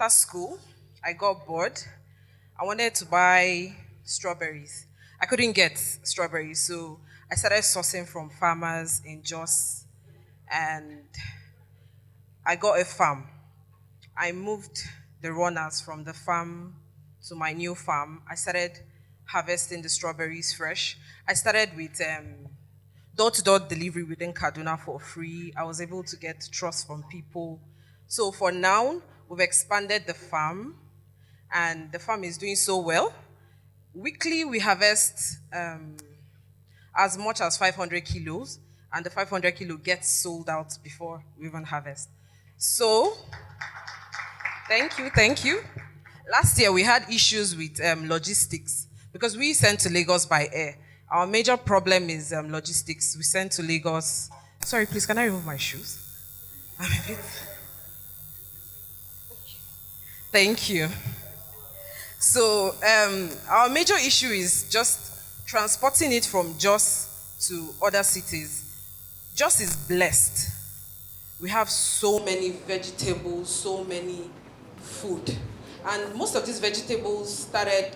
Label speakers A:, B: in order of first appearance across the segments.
A: After school, I got bored. I wanted to buy strawberries. I couldn't get strawberries, so I started sourcing from farmers in Jos, and I got a farm. I moved the runners from the farm to my new farm. I started harvesting the strawberries fresh. I started with door-to-door delivery within Kaduna for free. I was able to get trust from people. So for now, we've expanded the farm, and the farm is doing so well. Weekly, we harvest as much as 500 kilos, and the 500 kilo gets sold out before we even harvest. So, thank you, thank you. Last year, we had issues with logistics because we sent to Lagos by air. Our major problem is logistics. We sent to Lagos. Sorry, please, can I remove my shoes? I'm a bit. Thank you. So our major issue is just transporting it from Jos to other cities. Jos is blessed. We have so many vegetables, so many food. And most of these vegetables started,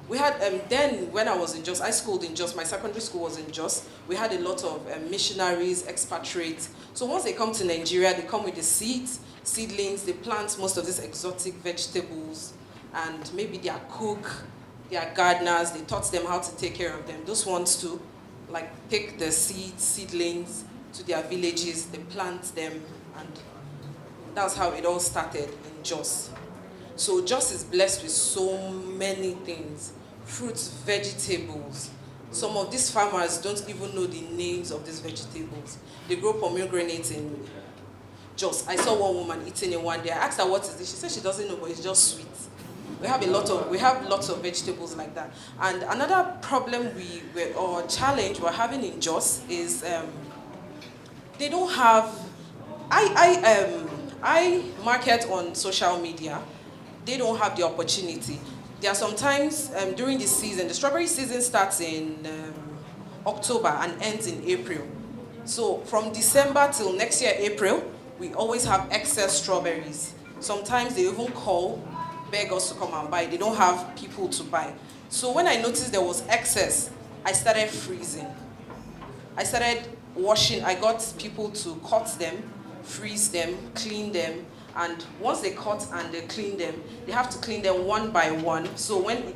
A: we had, then when I was in Jos, I schooled in Jos, my secondary school was in Jos, we had a lot of missionaries, expatriates. So once they come to Nigeria, they come with the seeds, seedlings, they plant most of these exotic vegetables, and maybe they are cook, they are gardeners, they taught them how to take care of them. Those ones to like take the seeds, seedlings to their villages, they plant them, and that's how it all started in Jos. So Jos is blessed with so many things, fruits, vegetables. Some of these farmers don't even know the names of these vegetables. They grow pomegranates in Jos. I saw one woman eating it one day. I asked her what is this. She said she doesn't know, but it's just sweet. We have lots of vegetables like that. And another problem or challenge we're having in Jos is they don't have. I market on social media. They don't have the opportunity. There are sometimes during the season, the strawberry season starts in October and ends in April. So from December till next year, April, we always have excess strawberries. Sometimes they even call, beg us to come and buy. They don't have people to buy. So when I noticed there was excess, I started freezing. I started washing. I got people to cut them, freeze them, clean them, and once they cut and they clean them, they have to clean them one by one. So when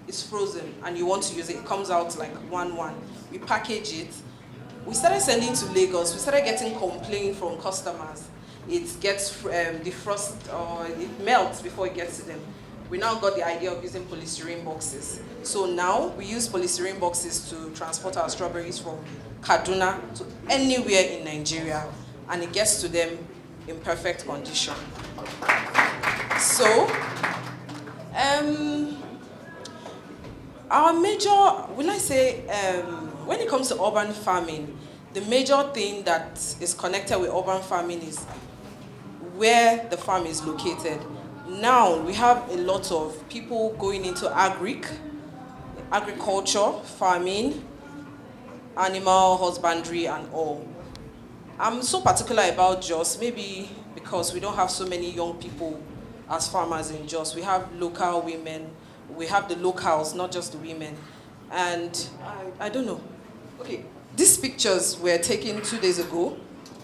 A: it's frozen and you want to use it, it comes out like one. We package it. We started sending to Lagos. We started getting complaints from customers. It gets defrost or it melts before it gets to them. We now got the idea of using polystyrene boxes. So now we use polystyrene boxes to transport our strawberries from Kaduna to anywhere in Nigeria, and it gets to them in perfect condition. So, our major, when it comes to urban farming, the major thing that is connected with urban farming is where the farm is located. Now, we have a lot of people going into agriculture, farming, animal husbandry, and all. I'm so particular about Jos, maybe because we don't have so many young people as farmers in Jos. We have local women, we have the locals, not just the women. And I don't know. Okay, these pictures were taken 2 days ago.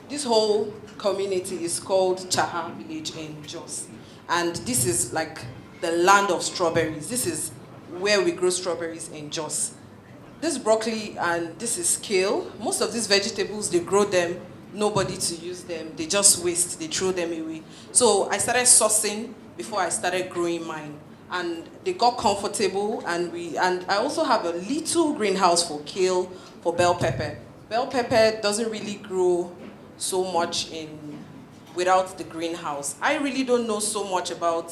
A: This whole community is called Chaha Village in Jos. And this is like the land of strawberries. This is where we grow strawberries in Jos. This broccoli and this is kale. Most of these vegetables, they grow them, nobody to use them. They just waste, they throw them away. So I started sourcing before I started growing mine. And they got comfortable, and I also have a little greenhouse for kale, for bell pepper. Bell pepper doesn't really grow so much without the greenhouse. I really don't know so much about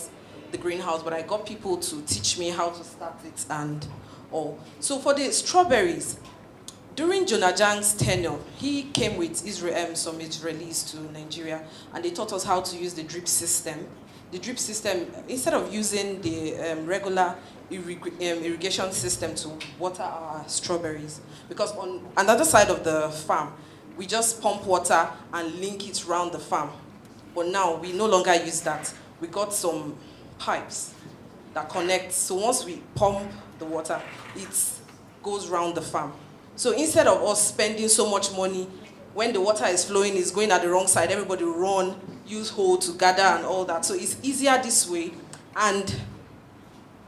A: the greenhouse, but I got people to teach me how to start it and all. So for the strawberries, during Jonah Jang's tenure, he came with some Israelis to Nigeria, and they taught us how to use the drip system. The drip system, instead of using the regular irrigation system to water our strawberries, because on another side of the farm, we just pump water and link it around the farm. but now we no longer use that. We got some pipes that connect. So once we pump the water, it goes round the farm. So instead of us spending so much money, when the water is flowing, it's going at the wrong side, everybody will run, use hoe to gather and all that. So it's easier this way. And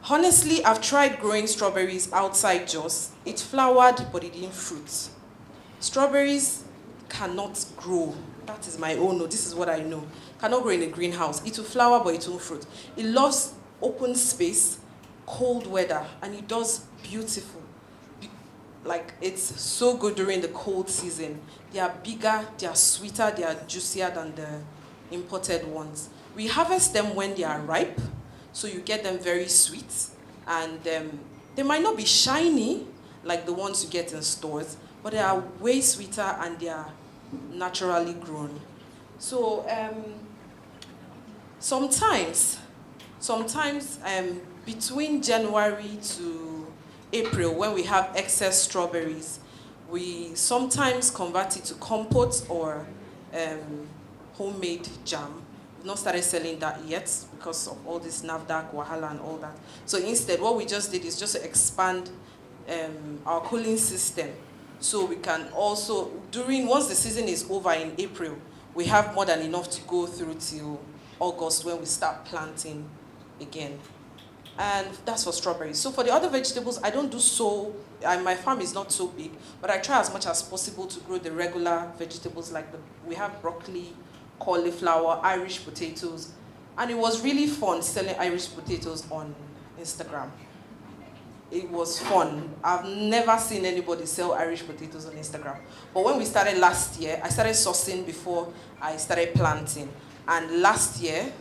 A: honestly, I've tried growing strawberries outside Jos. It flowered, but it didn't fruit. Strawberries cannot grow. That is my own, this is what I know. Cannot grow in a greenhouse. It will flower, but it won't fruit. It loves open space, cold weather, and it does beautiful. Like, it's so good during the cold season. They are bigger, they are sweeter, they are juicier than the imported ones. We harvest them when they are ripe, so you get them very sweet. And they might not be shiny like the ones you get in stores, but they are way sweeter and they are naturally grown. So sometimes between January to April, when we have excess strawberries, we sometimes convert it to compote or homemade jam. We've not started selling that yet because of all this NAFDAC, Wahala and all that. So instead, what we just did is just to expand our cooling system. So we can also, once the season is over in April, we have more than enough to go through till August when we start planting again. And that's for strawberries. So for the other vegetables, I don't do so, my farm is not so big, but I try as much as possible to grow the regular vegetables like we have broccoli, cauliflower, Irish potatoes. And it was really fun selling Irish potatoes on Instagram. It was fun. I've never seen anybody sell Irish potatoes on Instagram. But when we started last year, I started sourcing before I started planting. And last year,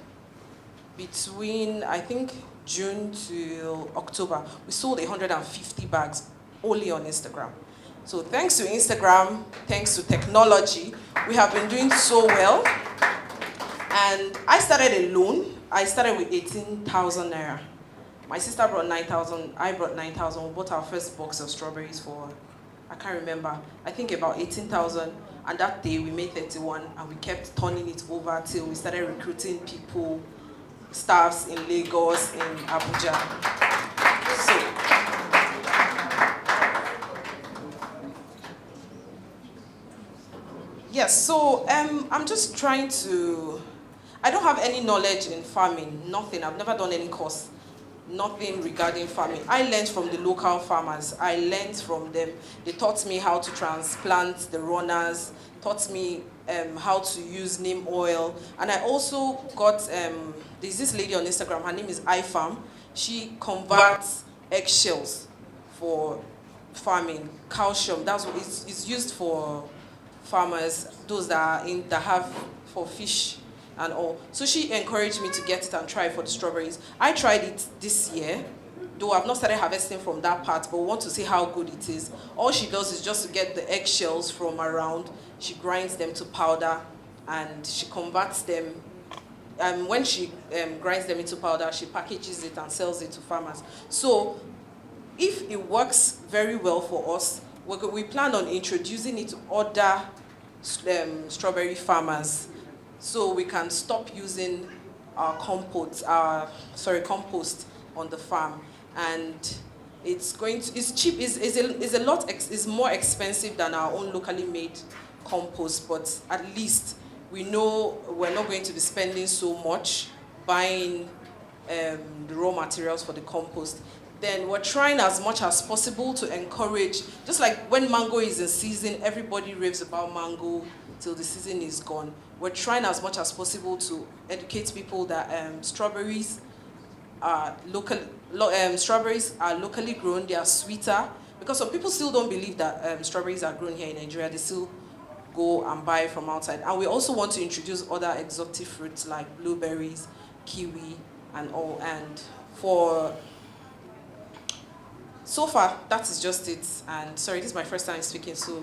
A: between, I think, June to October, we sold 150 bags only on Instagram. So thanks to Instagram, thanks to technology, we have been doing so well. And I started alone. I started with 18,000 naira. My sister brought 9,000, I brought 9,000. We bought our first box of strawberries for, I can't remember, I think about 18,000. And that day we made 31 and we kept turning it over till we started recruiting people, staffs in Lagos, in Abuja. So, yes, so I'm just trying to, I don't have any knowledge in farming, nothing. I've never done any course. Nothing regarding farming. I learned from the local farmers. I learned from them. They taught me how to transplant the runners, taught me how to use neem oil. And I also got, there's this lady on Instagram, her name is iFarm. She converts eggshells for farming, calcium. That's what it's used for farmers, those that have for fish and all. So she encouraged me to get it and try it for the strawberries. I tried it this year, though I've not started harvesting from that part, but we want to see how good it is. All she does is just to get the eggshells from around, she grinds them to powder, and she converts them. When she grinds them into powder, she packages it and sells it to farmers. So if it works very well for us, we plan on introducing it to other strawberry farmers, so we can stop using our compost on the farm. And it's cheap, it's more expensive than our own locally made compost, but at least we know we're not going to be spending so much buying the raw materials for the compost. Then we're trying as much as possible to encourage, just like when mango is in season, everybody raves about mango till the season is gone. We're trying as much as possible to educate people that strawberries are locally grown, they are sweeter, because some people still don't believe that strawberries are grown here in Nigeria. They still go and buy from outside. And we also want to introduce other exotic fruits like blueberries, kiwi, and all. And so far, that is just it. And sorry, this is my first time speaking, so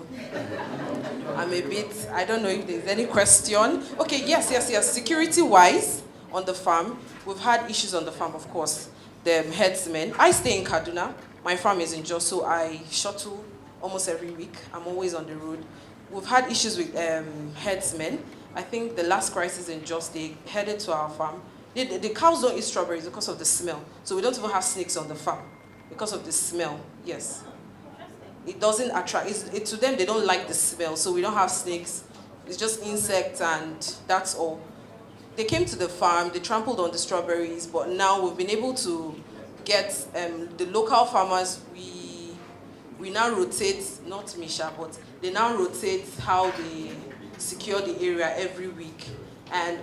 A: I'm a bit, I don't know if there's any question. Okay, yes. Security-wise, on the farm, we've had issues on the farm, of course. The herdsmen. I stay in Kaduna. My farm is in Jos, so I shuttle almost every week. I'm always on the road. We've had issues with herdsmen, I think the last crisis in Jos, they headed to our farm. The cows don't eat strawberries because of the smell. So we don't even have snakes on the farm because of the smell. Yes. It doesn't attract, to them, they don't like the smell. So we don't have snakes. It's just insects and that's all. They came to the farm, they trampled on the strawberries, but now we've been able to get the local farmers, we now rotate, not Misha, but they now rotate how they secure the area every week. And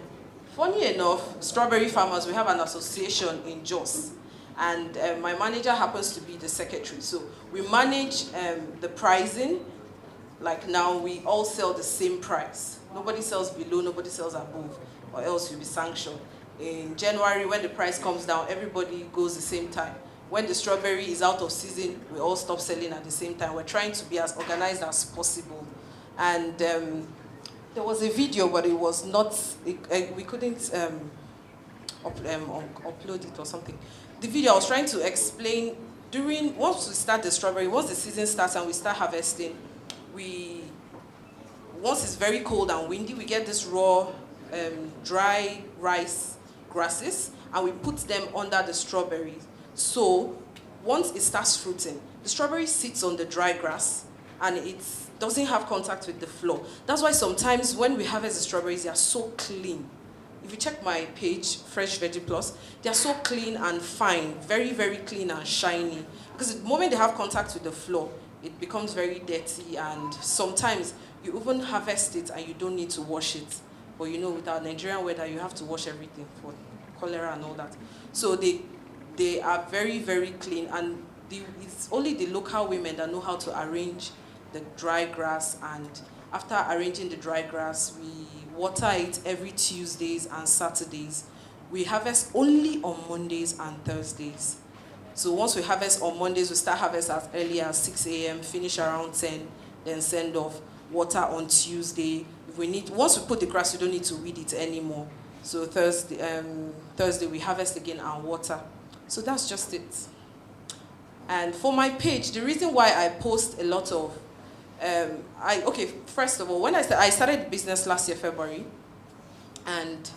A: funny enough, strawberry farmers, we have an association in Jos. And my manager happens to be the secretary. So we manage the pricing. Like now, we all sell the same price. Nobody sells below, nobody sells above, or else you'll be sanctioned. In January, when the price comes down, everybody goes the same time. When the strawberry is out of season, we all stop selling at the same time. We're trying to be as organized as possible. And there was a video, but it was not, we couldn't upload it or something. The video, I was trying to explain, once we start the strawberry, once the season starts and we start harvesting, once it's very cold and windy, we get this raw, dry rice grasses, and we put them under the strawberries. So once it starts fruiting, the strawberry sits on the dry grass, and it doesn't have contact with the floor. That's why sometimes when we harvest the strawberries, they are so clean. If you check my page, Fresh Veggie Plus, they are so clean and fine, very, very clean and shiny. Because the moment they have contact with the floor, it becomes very dirty, and sometimes you even harvest it and you don't need to wash it. But you know, with our Nigerian weather, you have to wash everything for cholera and all that. So they are very, very clean, and it's only the local women that know how to arrange the dry grass, and after arranging the dry grass, we water it every Tuesdays and Saturdays. We harvest only on Mondays and Thursdays. So once we harvest on Mondays, we start harvest as early as 6 a.m., finish around 10, then send off, water on Tuesday. If once we put the grass, we don't need to weed it anymore. So Thursday we harvest again and water. So that's just it. And for my page, the reason why I post a lot of, first of all, when I started the business last year, February, and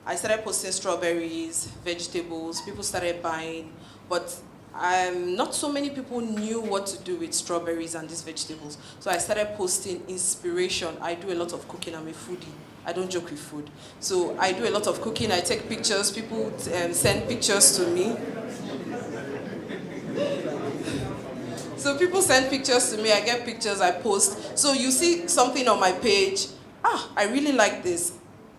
A: I started posting strawberries, vegetables, people started buying, but not so many people knew what to do with strawberries and these vegetables. So I started posting inspiration. I do a lot of cooking. I'm a foodie. I don't joke with food. So I do a lot of cooking. I take pictures. People send pictures to me. So people send pictures to me. I get pictures. I post. So you see something on my page. I really like this.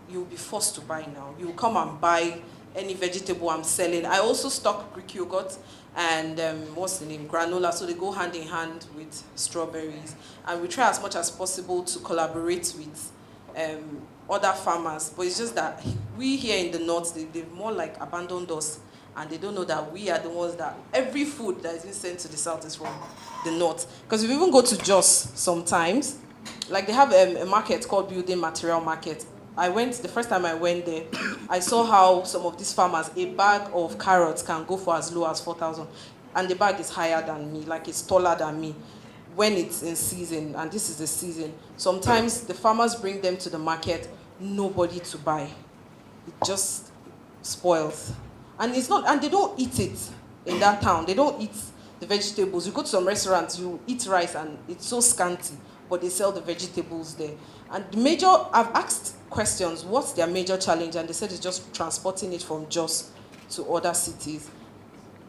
A: You'll be forced to buy now. You'll come and buy any vegetable I'm selling. I also stock Greek yogurt and what's the name, granola, so they go hand in hand with strawberries. And we try as much as possible to collaborate with other farmers, but it's just that we here in the north, they've more like abandoned us, and they don't know that we are the ones that every food that is being sent to the south is from the north. Because if you even go to Jos sometimes, like they have a market called Building Material Market. The first time I went there, I saw how some of these farmers, a bag of carrots can go for as low as 4,000. And the bag is higher than me, like it's taller than me when it's in season, and this is the season. Sometimes the farmers bring them to the market, nobody to buy. It just spoils. And they don't eat it in that town. They don't eat the vegetables. You go to some restaurants, you eat rice and it's so scanty, but they sell the vegetables there. And I've asked questions, what's their major challenge? And they said it's just transporting it from Jos to other cities.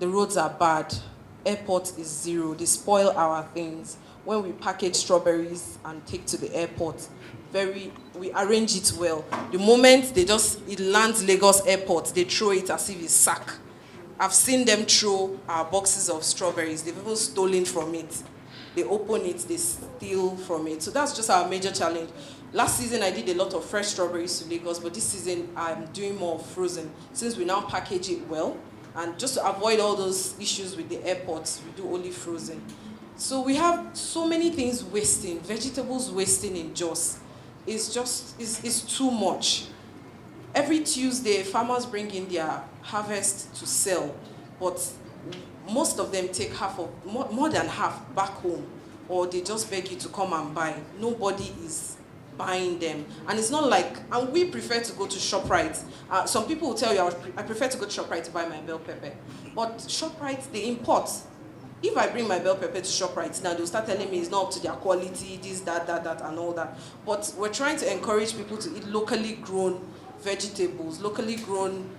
A: The roads are bad. Airport is zero. They spoil our things. When we package strawberries and take to the airport, we arrange it well. The moment it lands Lagos airport, they throw it as if it's sack. I've seen them throw our boxes of strawberries. They've even stolen from it. They open it, they steal from it. So that's just our major challenge. Last season, I did a lot of fresh strawberries to Lagos, but this season, I'm doing more frozen. Since we now package it well, and just to avoid all those issues with the airports, we do only frozen. So we have so many things wasting, vegetables wasting in Jos. It's too much. Every Tuesday, farmers bring in their harvest to sell, but most of them take more than half back home, or they just beg you to come and buy. Nobody is buying them. And it's not like, and we prefer to go to ShopRite. Some people will tell you, I prefer to go to ShopRite to buy my bell pepper. But ShopRite, they import. If I bring my bell pepper to ShopRite now, they'll start telling me it's not up to their quality, this, that, and all that. But we're trying to encourage people to eat locally grown vegetables, locally grown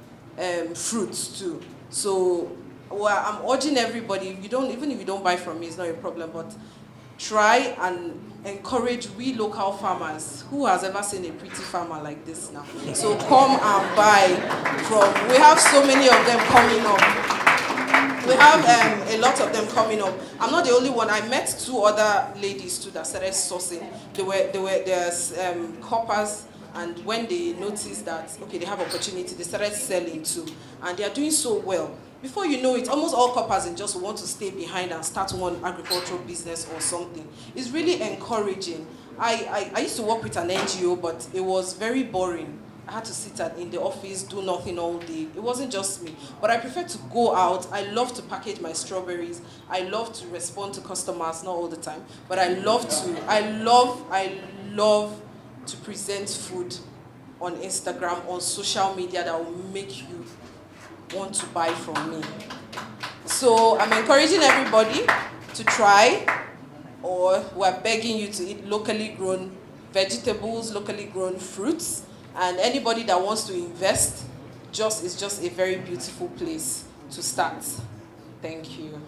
A: fruits too. So I'm urging everybody, even if you don't buy from me, it's not a problem, but try and encourage we local farmers. Who has ever seen a pretty farmer like this now? So come and buy from, we have so many of them coming up. We have a lot of them coming up. I'm not the only one. I met two other ladies too that started sourcing. There's coppers, and when they noticed that, okay, they have opportunity, they started selling too. And they are doing so well. Before you know it, almost all coppers in just want to stay behind and start one agricultural business or something. It's really encouraging. I used to work with an NGO, but it was very boring. I had to sit in the office, do nothing all day. It wasn't just me. But I prefer to go out. I love to package my strawberries. I love to respond to customers, not all the time. But I love to present food on Instagram, on social media that will make you want to buy from me. So I'm encouraging everybody to try, or we're begging you to eat locally grown vegetables, locally grown fruits. And anybody that wants to invest, is just a very beautiful place to start. Thank you.